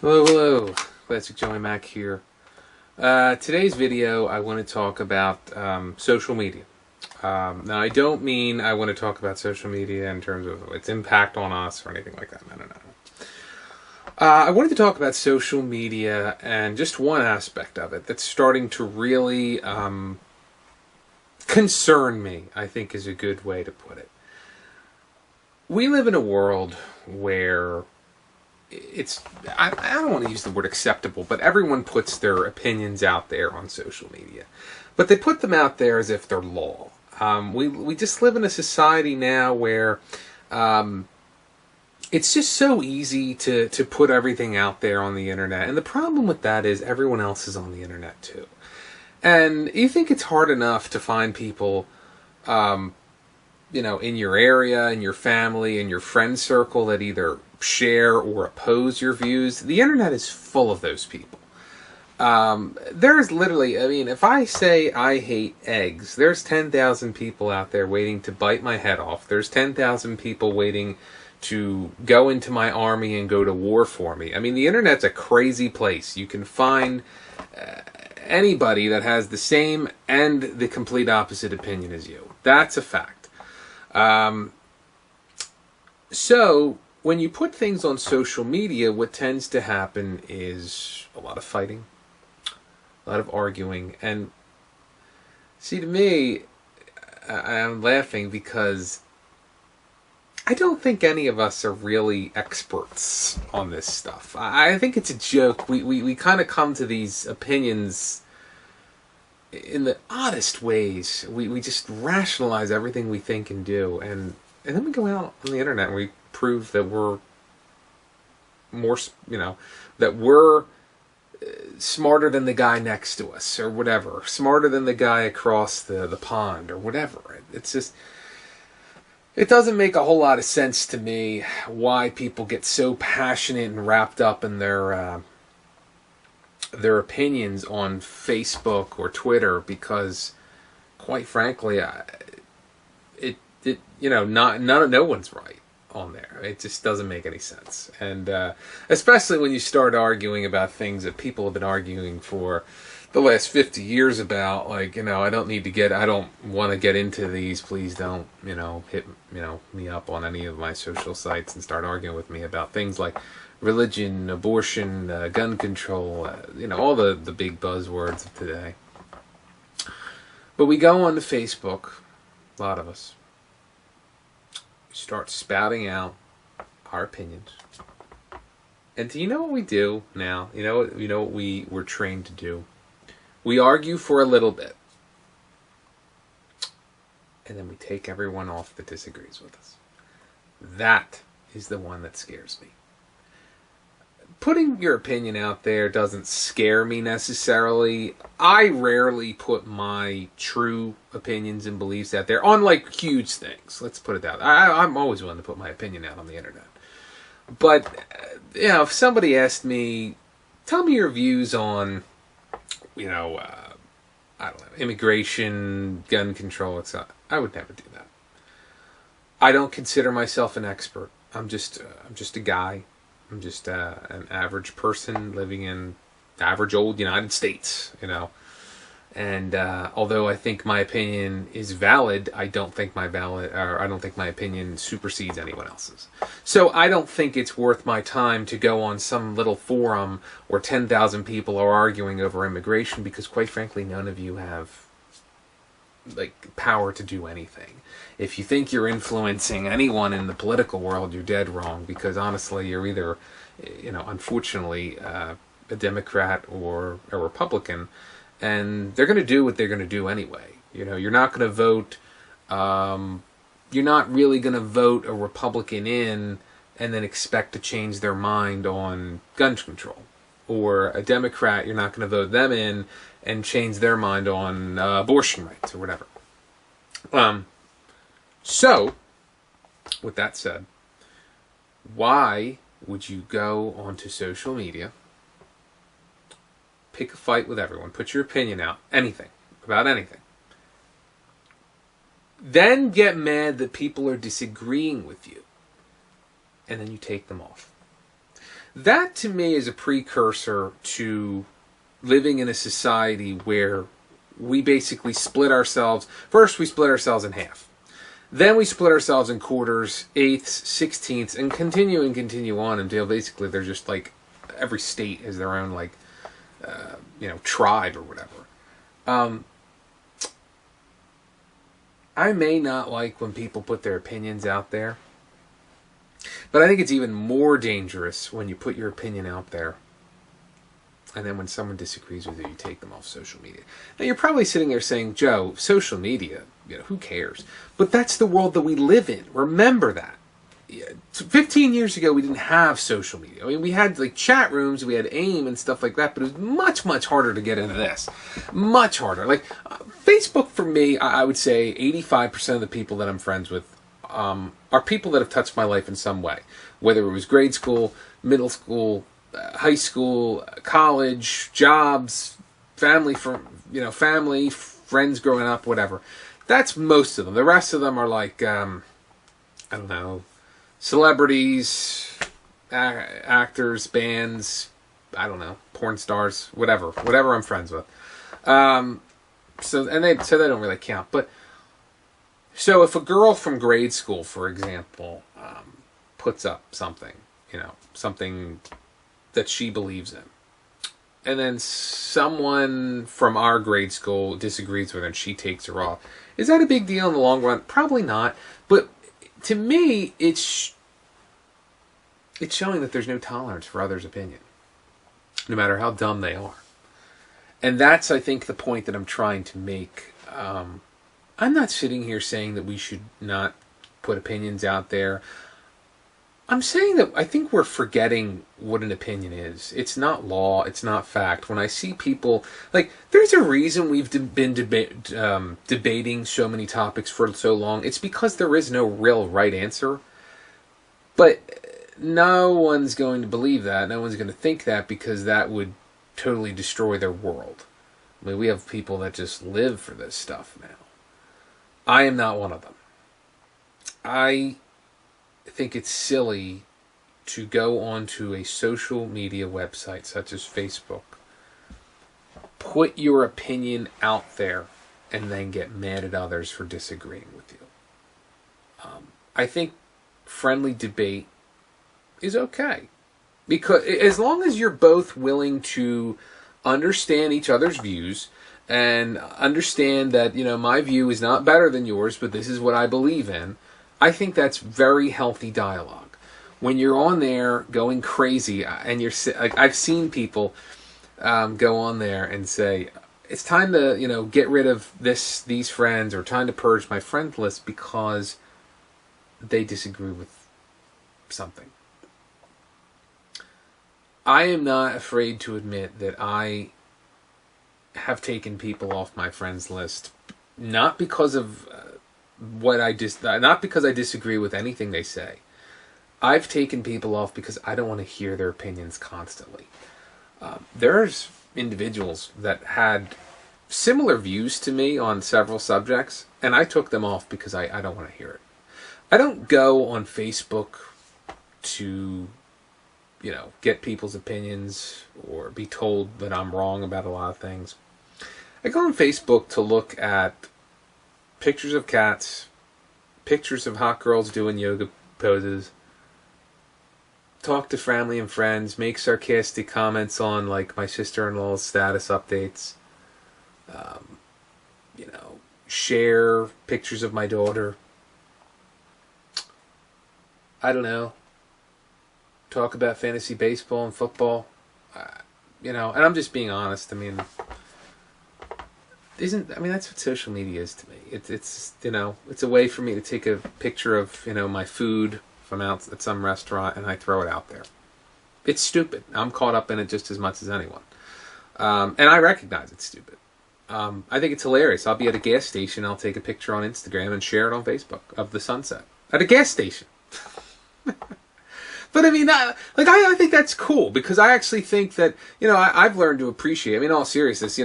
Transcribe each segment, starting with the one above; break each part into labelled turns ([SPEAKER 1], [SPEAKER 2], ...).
[SPEAKER 1] Hello, hello. Classic Joey Mac here. Today's video, I want to talk about social media. Now, I don't mean I want to talk about social media in terms of its impact on us or anything like that. No, no, no. I wanted to talk about social media and just one aspect of it that's starting to really concern me, I think is a good way to put it. We live in a world where it's I don't want to use the word acceptable, but everyone puts their opinions out there on social media, but they put them out there as if they're law. We just live in a society now where it's just so easy to put everything out there on the internet, and the problem with that is everyone else is on the internet too. And you think it's hard enough to find people in your area, in your family, in your friend circle that either share or oppose your views. The internet is full of those people. There's literally, if I say I hate eggs, there's 10,000 people out there waiting to bite my head off. There's 10,000 people waiting to go into my army and go to war for me. The internet's a crazy place. You can find anybody that has the same and the complete opposite opinion as you. That's a fact. So when you put things on social media, what tends to happen is a lot of fighting, a lot of arguing, and see, to me, I'm laughing because I don't think any of us are really experts on this stuff. I think it's a joke. We kind of come to these opinions in the oddest ways. We just rationalize everything we think and do, and then we go out on the internet and we prove that we're more, that we're smarter than the guy next to us or whatever, smarter than the guy across the pond or whatever. It's just, it doesn't make a whole lot of sense to me why people get so passionate and wrapped up in their opinions on Facebook or Twitter, because quite frankly, no one's right on there. It just doesn't make any sense. And especially when you start arguing about things that people have been arguing for the last 50 years about, like, I don't want to get into these. Please don't, hit, me up on any of my social sites and start arguing with me about things like religion, abortion, gun control, all the big buzzwords of today. But we go on to Facebook, a lot of us, start spouting out our opinions. And do you know what we do now? You know what we were trained to do? We argue for a little bit, and then we take everyone off that disagrees with us. That is the one that scares me. Putting your opinion out there doesn't scare me necessarily. I rarely put my true opinions and beliefs out there on, like, huge things. Let's put it that way. I'm always willing to put my opinion out on the internet. But, if somebody asked me, tell me your views on, I don't know, immigration, gun control, etc., I would never do that. I don't consider myself an expert. I'm just a guy. I'm just an average person living in average old United States, And although I think my opinion is valid, I don't think my opinion supersedes anyone else's. So I don't think it's worth my time to go on some little forum where 10,000 people are arguing over immigration, because quite frankly, none of you have power to do anything. If you think you're influencing anyone in the political world, you're dead wrong, because honestly, you're either, unfortunately, a Democrat or a Republican, and they're going to do what they're going to do anyway. You're not going to vote, you're not really going to vote a Republican in and then expect to change their mind on gun control. Or a Democrat, you're not going to vote them in and change their mind on abortion rights or whatever. So, with that said, why would you go onto social media, pick a fight with everyone, put your opinion out, anything, about anything, then get mad that people are disagreeing with you, and then you take them off? That to me is a precursor to living in a society where we basically split ourselves. First, we split ourselves in half. Then we split ourselves in quarters, eighths, sixteenths, and continue on until basically they're just like every state has their own like tribe or whatever. I may not like when people put their opinions out there, but I think it's even more dangerous when you put your opinion out there and then when someone disagrees with you, you take them off social media. Now you're probably sitting there saying, Joe, social media, who cares? But that's the world that we live in. Remember that. 15 years ago, we didn't have social media. I mean, we had like chat rooms, we had AIM and stuff like that, but it was much, much harder to get into this. Much harder. Like Facebook, for me, I would say 85% of the people that I'm friends with are people that have touched my life in some way. Whether it was grade school, middle school, high school, college, jobs, family, friends growing up, whatever. That's most of them. The rest of them are like, I don't know, celebrities, actors, bands, I don't know, porn stars, whatever I'm friends with. So they don't really count. But so if a girl from grade school, for example, puts up something, something that she believes in, and then someone from our grade school disagrees with her and she takes her off, is that a big deal in the long run? Probably not. But to me, it's showing that there's no tolerance for others' opinion, no matter how dumb they are. And that's, I think, the point that I'm trying to make. I'm not sitting here saying that we should not put opinions out there. I'm saying that I think we're forgetting what an opinion is. It's not law. It's not fact. When I see people, like, there's a reason we've been debating so many topics for so long. It's because there is no real right answer. But no one's going to believe that. No one's going to think that, because that would totally destroy their world. I mean, we have people that just live for this stuff now. I am not one of them. I think it's silly to go onto a social media website such as Facebook, put your opinion out there, and then get mad at others for disagreeing with you. I think friendly debate is okay, because as long as you're both willing to understand each other's views and understand that, my view is not better than yours, but this is what I believe in, I think that's very healthy dialogue. When you're on there going crazy, and you're like, I've seen people go on there and say, it's time to, get rid of these friends, or time to purge my friend list because they disagree with something. I am not afraid to admit that I have taken people off my friends list, not because of not because I disagree with anything they say. I've taken people off because I don't want to hear their opinions constantly. There's individuals that had similar views to me on several subjects, and I took them off because I don't want to hear it. I don't go on Facebook to, get people's opinions or be told that I'm wrong about a lot of things. I go on Facebook to look at pictures of cats, pictures of hot girls doing yoga poses, talk to family and friends, make sarcastic comments on, like, my sister-in-law's status updates, share pictures of my daughter. I don't know. Talk about fantasy baseball and football. And I'm just being honest. I mean, that's what social media is to me. It's it's a way for me to take a picture of, my food if I'm out at some restaurant and I throw it out there. It's stupid. I'm caught up in it just as much as anyone. And I recognize it's stupid. I think it's hilarious. I'll be at a gas station, I'll take a picture on Instagram and share it on Facebook of the sunset. At a gas station. But I mean, I think that's cool, because I actually think that, I've learned to appreciate, in all seriousness,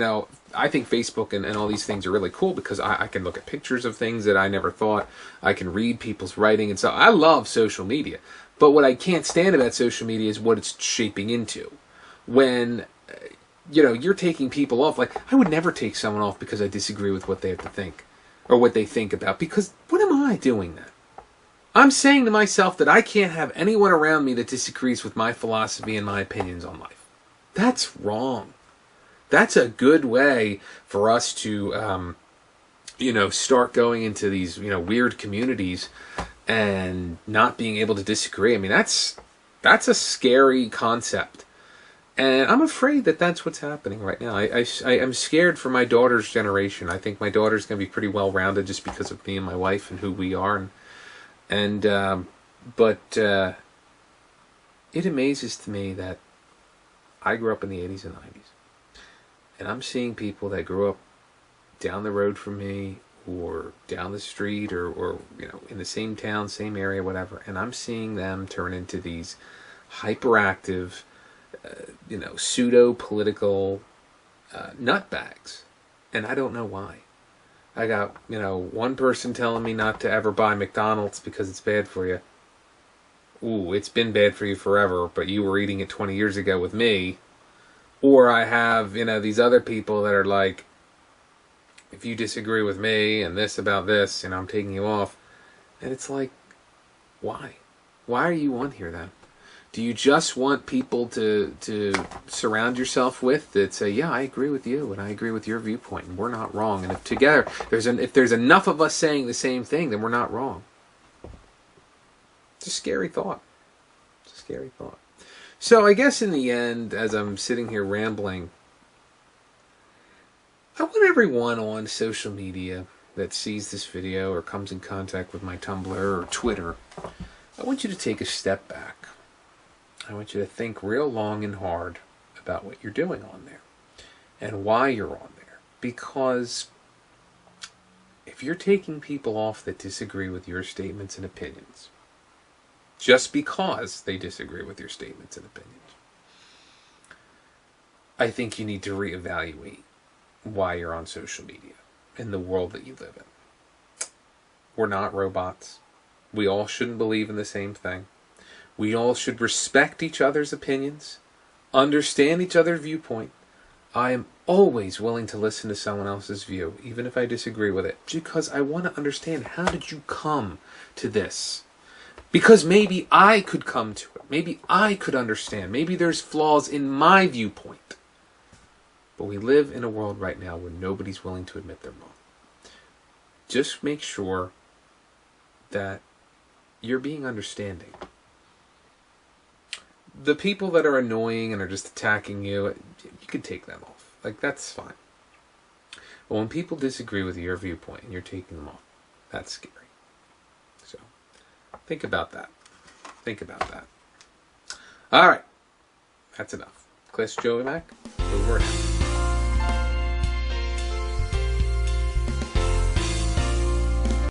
[SPEAKER 1] I think Facebook and all these things are really cool because I can look at pictures of things that I never thought. I can read people's writing, and so I love social media. But what I can't stand about social media is what it's shaping into. When you're taking people off. Like, I would never take someone off because I disagree with what they have to think or what they think about. Because what am I doing that? I'm saying to myself that I can't have anyone around me that disagrees with my philosophy and my opinions on life. That's wrong. That's a good way for us to, start going into these, weird communities and not being able to disagree. I mean, that's a scary concept. And I'm afraid that that's what's happening right now. I'm scared for my daughter's generation. I think my daughter's going to be pretty well-rounded just because of me and my wife and who we are. But it amazes to me that I grew up in the 80s and 90s. And I'm seeing people that grew up down the road from me or down the street or in the same town, same area, whatever. And I'm seeing them turn into these hyperactive, pseudo-political nutbags. And I don't know why. I got, one person telling me not to ever buy McDonald's because it's bad for you. Ooh, it's been bad for you forever, but you were eating it 20 years ago with me. Or I have, these other people that are like, if you disagree with me and this about this, I'm taking you off. And it's like, why? Why are you on here then? Do you just want people to surround yourself with that say, yeah, I agree with you and I agree with your viewpoint and we're not wrong? And if together, if there's enough of us saying the same thing, then we're not wrong. It's a scary thought. It's a scary thought. So I guess in the end, as I'm sitting here rambling, I want everyone on social media that sees this video or comes in contact with my Tumblr or Twitter, I want you to take a step back. I want you to think real long and hard about what you're doing on there and why you're on there. Because if you're taking people off that disagree with your statements and opinions, just because they disagree with your statements and opinions, I think you need to reevaluate why you're on social media in the world that you live in. We're not robots. We all shouldn't believe in the same thing. We all should respect each other's opinions, understand each other's viewpoint. I am always willing to listen to someone else's view, even if I disagree with it, because I want to understand, how did you come to this? Because maybe I could come to it. Maybe I could understand. Maybe there's flaws in my viewpoint. But we live in a world right now where nobody's willing to admit they're wrong. Just make sure that you're being understanding. The people that are annoying and are just attacking you, you can take them off. Like, that's fine. But when people disagree with your viewpoint and you're taking them off, that's scary. So, think about that. Think about that. All right. That's enough. Class Joey Mac, over and out.